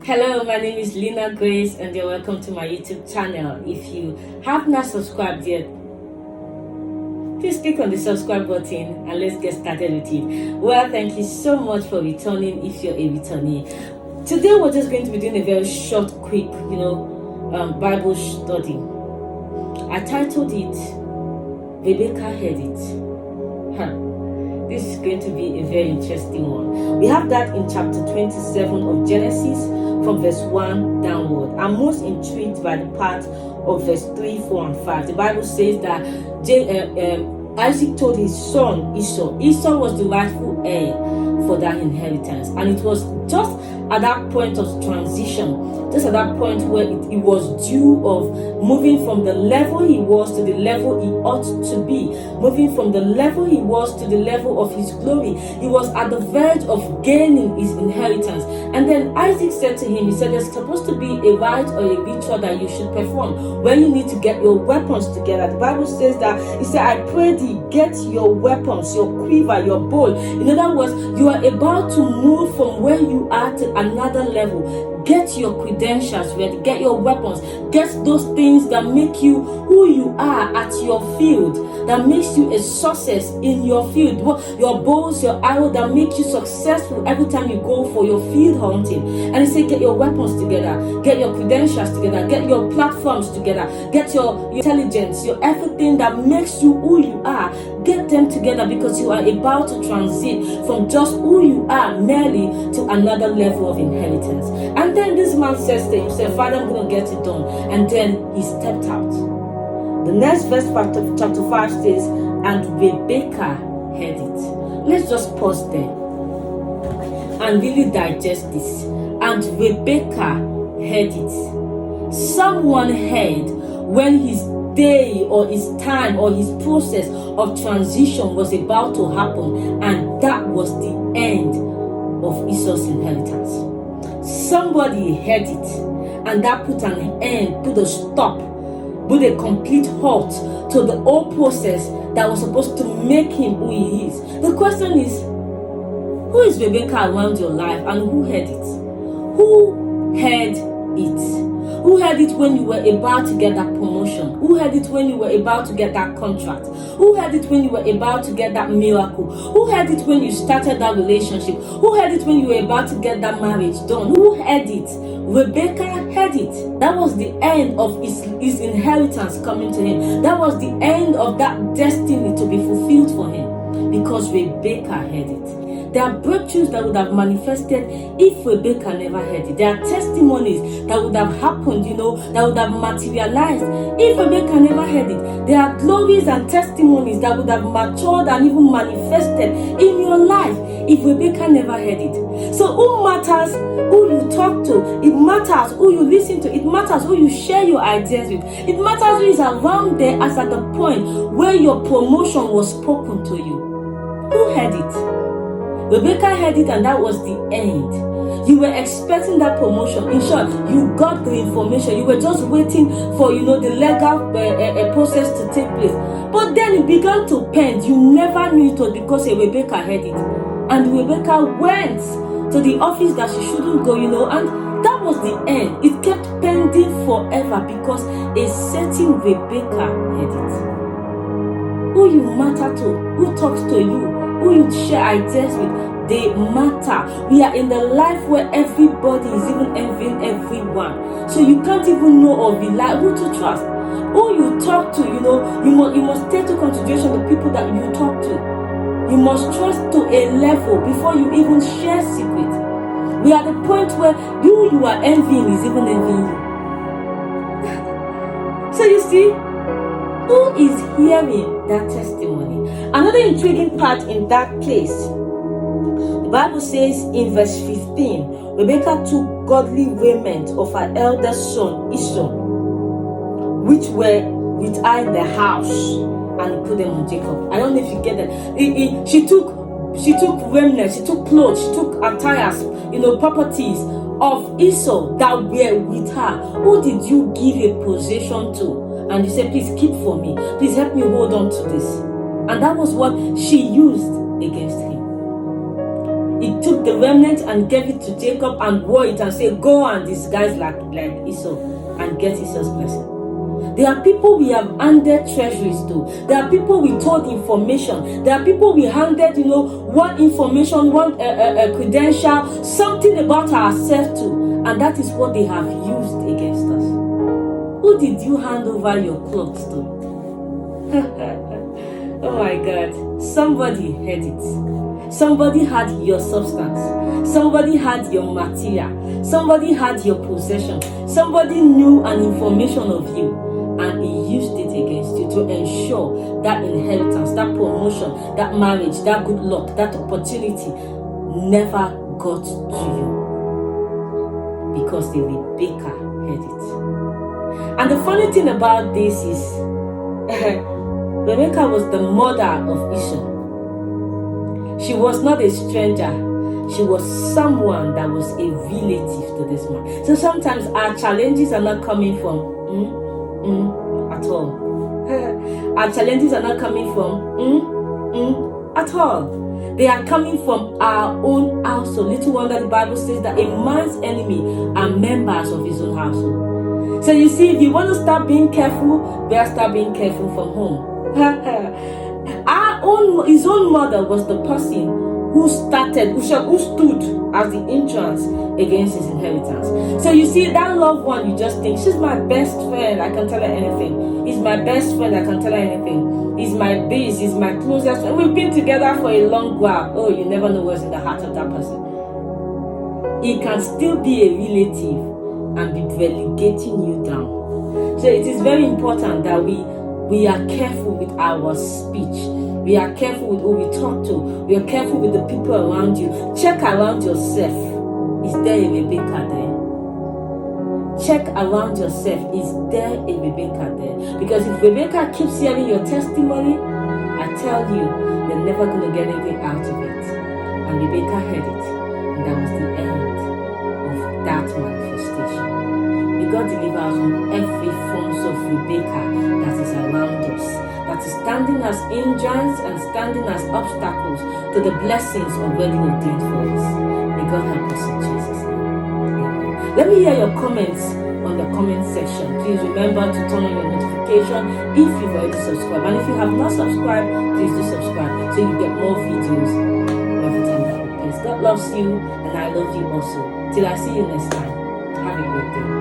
Hello, my name is Lina Grace and you're welcome to my YouTube channel. If you have not subscribed yet, please click on the subscribe button and let's get started with it. Well, thank you so much for returning if you're a returnee. Today we're just going to be doing a very short, quick, Bible study. I titled it, Rebecca Heard It. This is going to be a very interesting one. We have that in chapter 27 of Genesis from verse 1 downward. I'm most intrigued by the part of verse 3, 4, and 5. The Bible says that Isaac told his son Esau. Esau was the rightful heir for that inheritance. And it was just at that point of transition, just at that point where it was due of moving from the level he was to the level he ought to be, moving from the level he was to the level of his glory. He was at the verge of gaining his inheritance. And then Isaac said to him, he said, there's supposed to be a rite or a ritual that you should perform where you need to get your weapons together. The Bible says that, he said, I pray thee, get your weapons, your quiver, your bow. In other words, you are about to move from where you are to another level. Get your credentials ready, get your weapons, get those things that make you who you are at your field, that makes you a success in your field. Your bows, your arrow that make you successful every time you go for your field hunting. And he said, get your weapons together, get your credentials together, get your platforms together, get your intelligence, your everything that makes you who you are. Get them together because you are about to transit from just who you are merely to another level of inheritance. And then this man says to himself, Father, I'm going to get it done. And then he stepped out. The next verse part of chapter 5 says, and Rebecca heard it. Let's just pause there and really digest this. And Rebecca heard it. Someone heard when his day or his time or his process of transition was about to happen, and that was the end of Esau's inheritance. Somebody heard it, and that put an end, put a stop, put a complete halt to the whole process that was supposed to make him who he is. The question is, who is Rebecca around your life, and who heard it? Who heard it? Who heard it when you were about to get that promotion? Who heard it when you were about to get that contract? Who heard it when you were about to get that miracle? Who heard it when you started that relationship? Who heard it when you were about to get that marriage done? Who heard it? Rebecca heard it. That was the end of his inheritance coming to him. That was the end of that destiny to be fulfilled for him, because Rebecca heard it. There are breakthroughs that would have manifested if Rebecca never heard it. There are testimonies that would have happened, that would have materialized if Rebecca never heard it. There are glories and testimonies that would have matured and even manifested in your life if Rebecca never heard it. So who matters who you talk to? It matters who you listen to. It matters who you share your ideas with. It matters who is around there as at the point where your promotion was spoken to you. Who heard it? Rebecca heard it, and that was the end. You were expecting that promotion. In short, you got the information. You were just waiting for, the legal process to take place. But then it began to pend. You never knew it was because Rebecca heard it. And Rebecca went to the office that she shouldn't go, and that was the end. It kept pending forever because a certain Rebecca heard it. Who you matter to, who talks to you, who you share ideas with, they matter. We are in the life where everybody is even envying everyone. So you can't even know or rely who to trust. Who you talk to, you must take into consideration the people that you talk to. You must trust to a level before you even share secrets. We are at the point where you are envying is even envying you. So you see, who is hearing that testimony? Another intriguing part in that place, the Bible says in verse 15, Rebecca took godly raiment of her eldest son Esau, which were with her in the house, and put them on Jacob. I don't know if you get that. She took remnants, she took clothes, she took attires, properties of Esau that were with her. Who did you give a possession to? And you said, please keep for me. Please help me hold on to this. And that was what she used against him. He took the remnant and gave it to Jacob and wore it and said, go and disguise like Esau and get Esau's blessing. There are people we have handed treasuries to. There are people we told information. There are people we handed, one information, one credential, something about ourselves to. And that is what they have used against us. Who did you hand over your clothes to? Oh my God. Somebody had it. Somebody had your substance. Somebody had your material. Somebody had your possession. Somebody knew an information of you. And he used it against you to ensure that inheritance, that promotion, that marriage, that good luck, that opportunity never got to you. Because the Rebecca had it. And the funny thing about this is, Rebecca was the mother of Esau. She was not a stranger. She was someone that was a relative to this man. So sometimes our challenges are not coming from at all. Our challenges are not coming from at all. They are coming from our own household. Little wonder the Bible says that a man's enemy are members of his own household. So you see, if you want to start being careful, better start being careful from home. His own mother was the person who stood as the entrance against his inheritance. So you see, that loved one, you just think, she's my best friend, I can tell her anything. He's my best friend, I can tell her anything. He's my best, he's my closest friend. We've been together for a long while. Oh, you never know what's in the heart of that person. He can still be a relative and be relegating you down. So it is very important that we are careful with our speech. We are careful with who we talk to. We are careful with the people around you. Check around yourself. Is there a Rebecca there? Check around yourself. Is there a Rebecca there? Because if Rebecca keeps hearing your testimony, I tell you, you're never going to get anything out of it. And Rebecca heard it. And that was the end of that manifestation. May God deliver us from every form of Rebecca that is around us, that is standing as hindrance and standing as obstacles to the blessings already ordained for us. May God help us in Jesus' name. Amen. Let me hear your comments on the comment section. Please remember to turn on your notification if you've already subscribed. And if you have not subscribed, please do subscribe so you get more videos every time that we post. God loves you and I love you also. Till I see you next time. Have a great day.